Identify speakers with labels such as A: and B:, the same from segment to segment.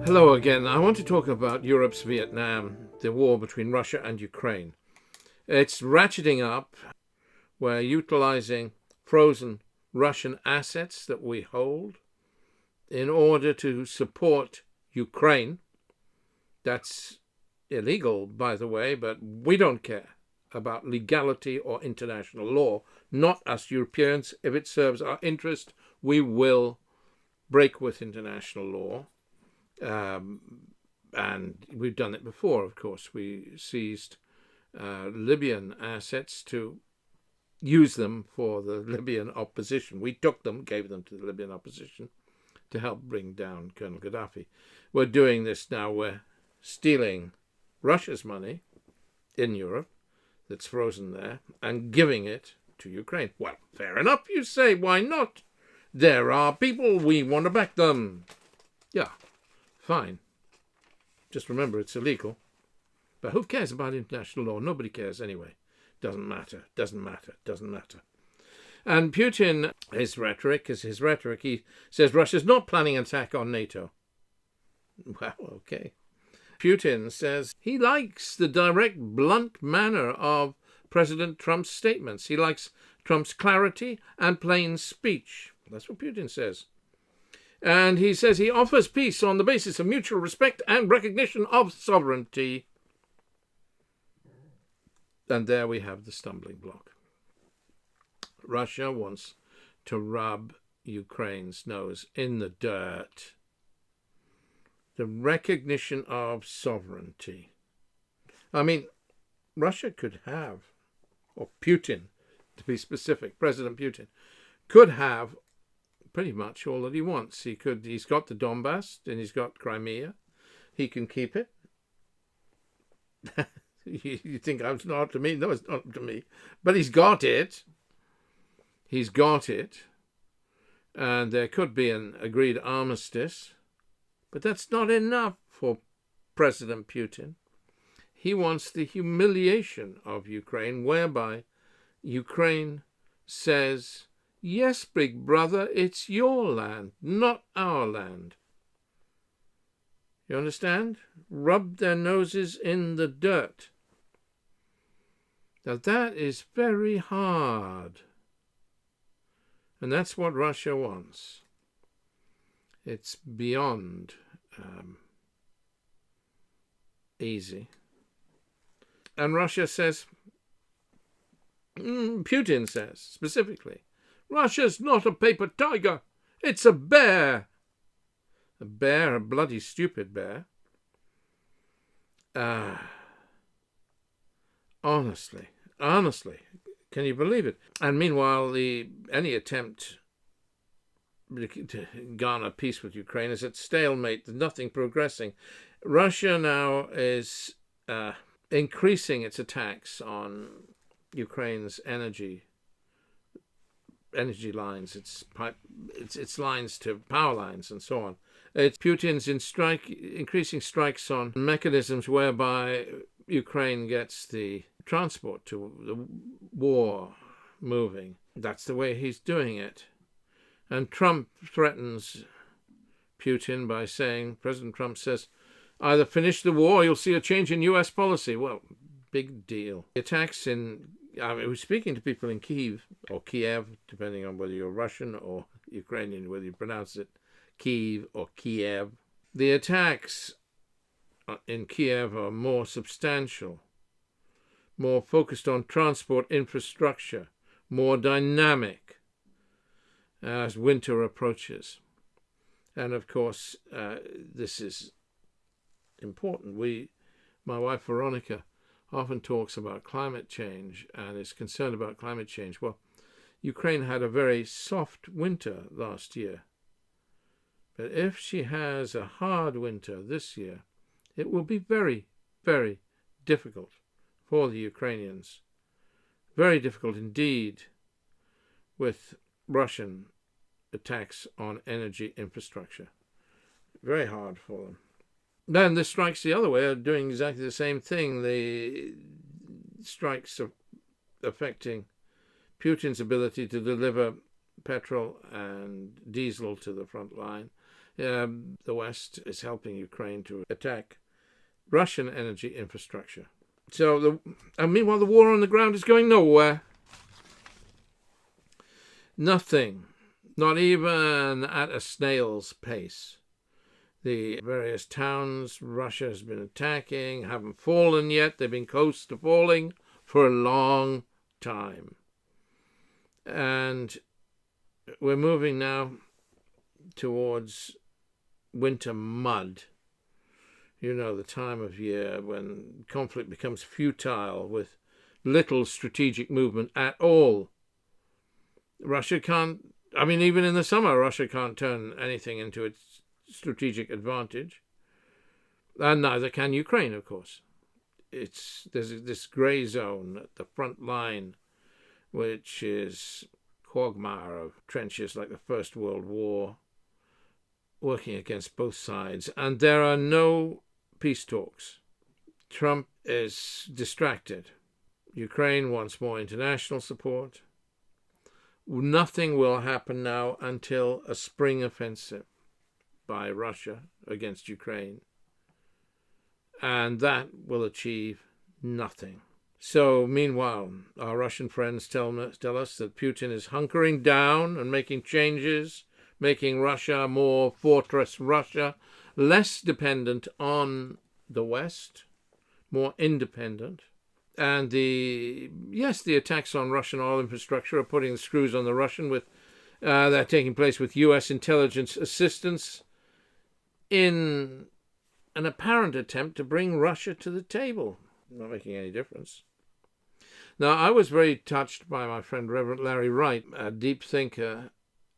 A: Hello again. I want to talk about Europe's Vietnam, the war between Russia and Ukraine. It's ratcheting up. We're utilizing frozen Russian assets that we hold in order to support Ukraine. That's illegal, by the way, but we don't care about legality or international law. Not us Europeans. If it serves our interest, we will break with international law. And we've done it before, of course. We seized Libyan assets to use them for the Libyan opposition. We took them, gave them to the Libyan opposition to help bring down Colonel Gaddafi. We're doing this now. We're stealing Russia's money in Europe that's frozen there and giving it to Ukraine. Well, fair enough, you say. Why not? There are people, we want to back them. Yeah. Fine. Just remember it's illegal. But who cares about international law? Nobody cares anyway. Doesn't matter. And Putin, his rhetoric, he says Russia's not planning an attack on NATO. Well, okay. Putin says he likes the direct, blunt manner of President Trump's statements. He likes Trump's clarity and plain speech. That's what Putin says. And he says he offers peace on the basis of mutual respect and recognition of sovereignty. And there we have the stumbling block. Russia wants to rub Ukraine's nose in the dirt. The recognition of sovereignty. I mean, Russia could have, or Putin, to be specific, President Putin, could have pretty much all that he wants. He's got the Donbass and he's got Crimea. He can keep it. You think it's not up to me? No, it's not up to me. But he's got it. He's got it. And there could be an agreed armistice. But that's not enough for President Putin. He wants the humiliation of Ukraine, whereby Ukraine says, yes, big brother, it's your land, not our land. You understand? Rub their noses in the dirt. Now that is very hard. And that's what Russia wants. It's beyond easy. And Russia says, Putin says specifically, Russia's not a paper tiger. It's a bear. A bear, a bloody stupid bear. Honestly, can you believe it? And meanwhile, any attempt to garner peace with Ukraine is at stalemate. There's nothing progressing. Russia now is increasing its attacks on Ukraine's energy lines, its lines to power lines and so on. It's Putin's increasing strikes on mechanisms whereby Ukraine gets the transport to the war moving. That's the way he's doing it. And Trump threatens Putin by saying, President Trump says, either finish the war or you'll see a change in US policy. Well, big deal. The attacks I was speaking to people in Kiev, or Kiev, depending on whether you're Russian or Ukrainian, whether you pronounce it Kiev or Kiev. The attacks in Kiev are more substantial, more focused on transport infrastructure, more dynamic as winter approaches. And of course, this is important. My wife Veronica often talks about climate change and is concerned about climate change. Well, Ukraine had a very soft winter last year. But if she has a hard winter this year, it will be very, very difficult for the Ukrainians. Very difficult indeed with Russian attacks on energy infrastructure. Very hard for them. Then this strikes the other way, doing exactly the same thing. The strikes affecting Putin's ability to deliver petrol and diesel to the front line. The West is helping Ukraine to attack Russian energy infrastructure. So, meanwhile, the war on the ground is going nowhere. Nothing, not even at a snail's pace. The various towns Russia has been attacking haven't fallen yet. They've been close to falling for a long time. And we're moving now towards winter mud. You know, the time of year when conflict becomes futile with little strategic movement at all. Russia can't, even in the summer, Russia can't turn anything into its strategic advantage. And neither can Ukraine, of course. There's this grey zone at the front line, which is quagmire of trenches like the First World War, working against both sides. And there are no peace talks. Trump is distracted. Ukraine wants more international support. Nothing will happen now until a spring offensive by Russia against Ukraine. And that will achieve nothing. So, meanwhile, our Russian friends tell us that Putin is hunkering down and making changes, making Russia more fortress Russia, less dependent on the West, more independent. And the attacks on Russian oil infrastructure are putting the screws on the Russian. They're taking place with U.S. intelligence assistance in an apparent attempt to bring Russia to the table. Not making any difference. Now, I was very touched by my friend Reverend Larry Wright, a deep thinker,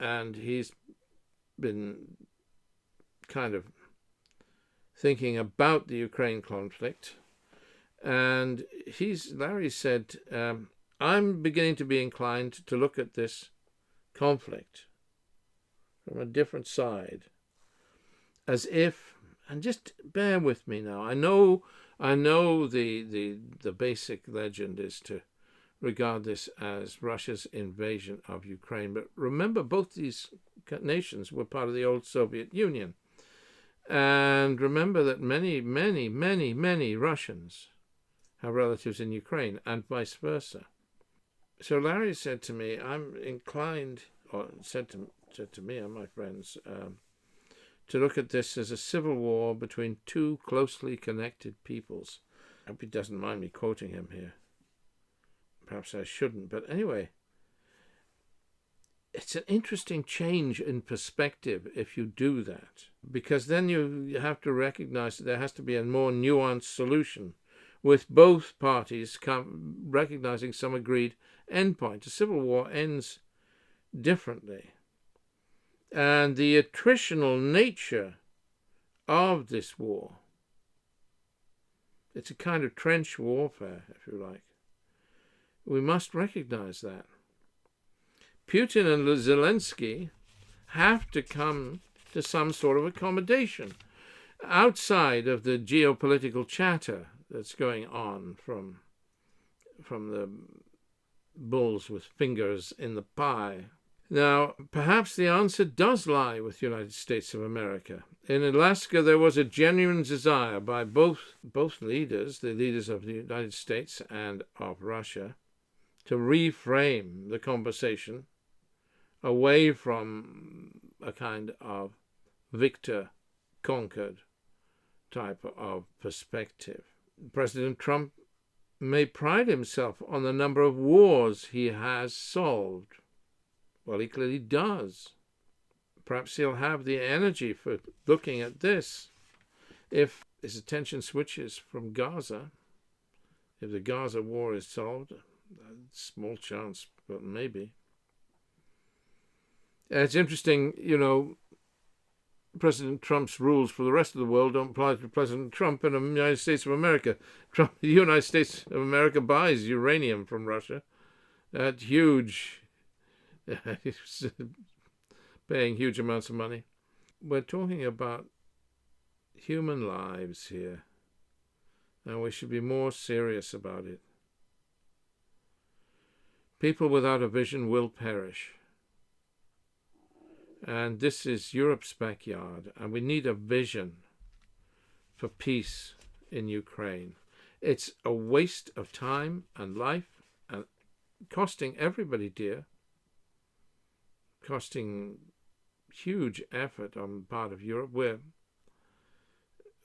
A: and he's been kind of thinking about the Ukraine conflict. And Larry said, I'm beginning to be inclined to look at this conflict from a different side, as if, and just bear with me now, I know the basic legend is to regard this as Russia's invasion of Ukraine, but remember both these nations were part of the old Soviet Union. And remember that many, many, many, many Russians have relatives in Ukraine, and vice versa. So Larry said to me, I'm inclined, or said to me and my friends, to look at this as a civil war between two closely connected peoples. I hope he doesn't mind me quoting him here. Perhaps I shouldn't, but anyway, it's an interesting change in perspective if you do that, because then you have to recognize that there has to be a more nuanced solution, with both parties recognizing some agreed endpoint. A civil war ends differently. And the attritional nature of this war, it's a kind of trench warfare, if you like. We must recognize that. Putin and Zelensky have to come to some sort of accommodation outside of the geopolitical chatter that's going on from the bulls with fingers in the pie. Now, perhaps the answer does lie with the United States of America. In Alaska, there was a genuine desire by both leaders, the leaders of the United States and of Russia, to reframe the conversation away from a kind of victor-conquered type of perspective. President Trump may pride himself on the number of wars he has solved. Well, he clearly does. Perhaps he'll have the energy for looking at this. If his attention switches from Gaza, if the Gaza war is solved, small chance, but maybe. It's interesting, President Trump's rules for the rest of the world don't apply to President Trump in the United States of America. The United States of America buys uranium from Russia at huge, paying huge amounts of money. We're talking about human lives here, and we should be more serious about it. People without a vision will perish. And this is Europe's backyard, and we need a vision for peace in Ukraine. It's a waste of time and life, and costing everybody dear, costing huge effort on the part of Europe.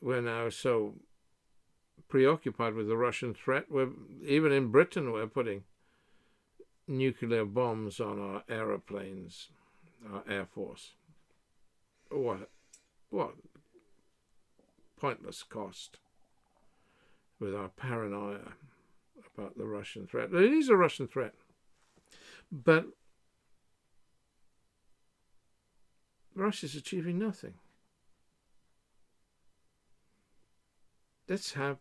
A: We're now so preoccupied with the Russian threat. Even in Britain, we're putting nuclear bombs on our aeroplanes, our air force. What pointless cost with our paranoia about the Russian threat. It is a Russian threat, but Russia's achieving nothing. Let's have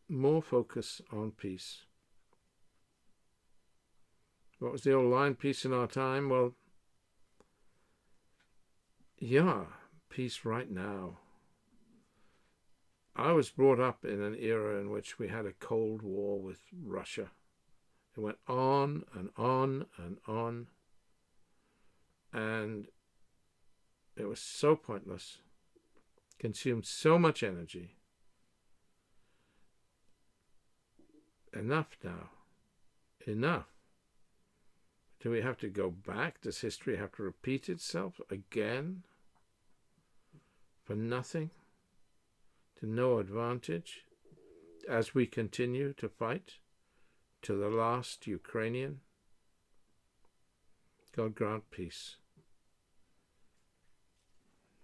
A: more focus on peace. What was the old line, peace in our time? Well, yeah, peace right now. I was brought up in an era in which we had a Cold War with Russia. It went on and on and on, and it was so pointless, consumed so much energy. Enough now. Enough. Do we have to go back? Does history have to repeat itself again? For nothing? To no advantage? As we continue to fight to the last Ukrainian? God grant peace.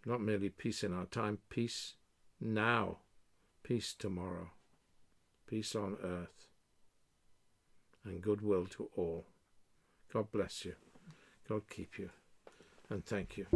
A: Not merely peace in our time, peace now. Peace tomorrow. Peace on earth. And goodwill to all. God bless you. God keep you. And thank you.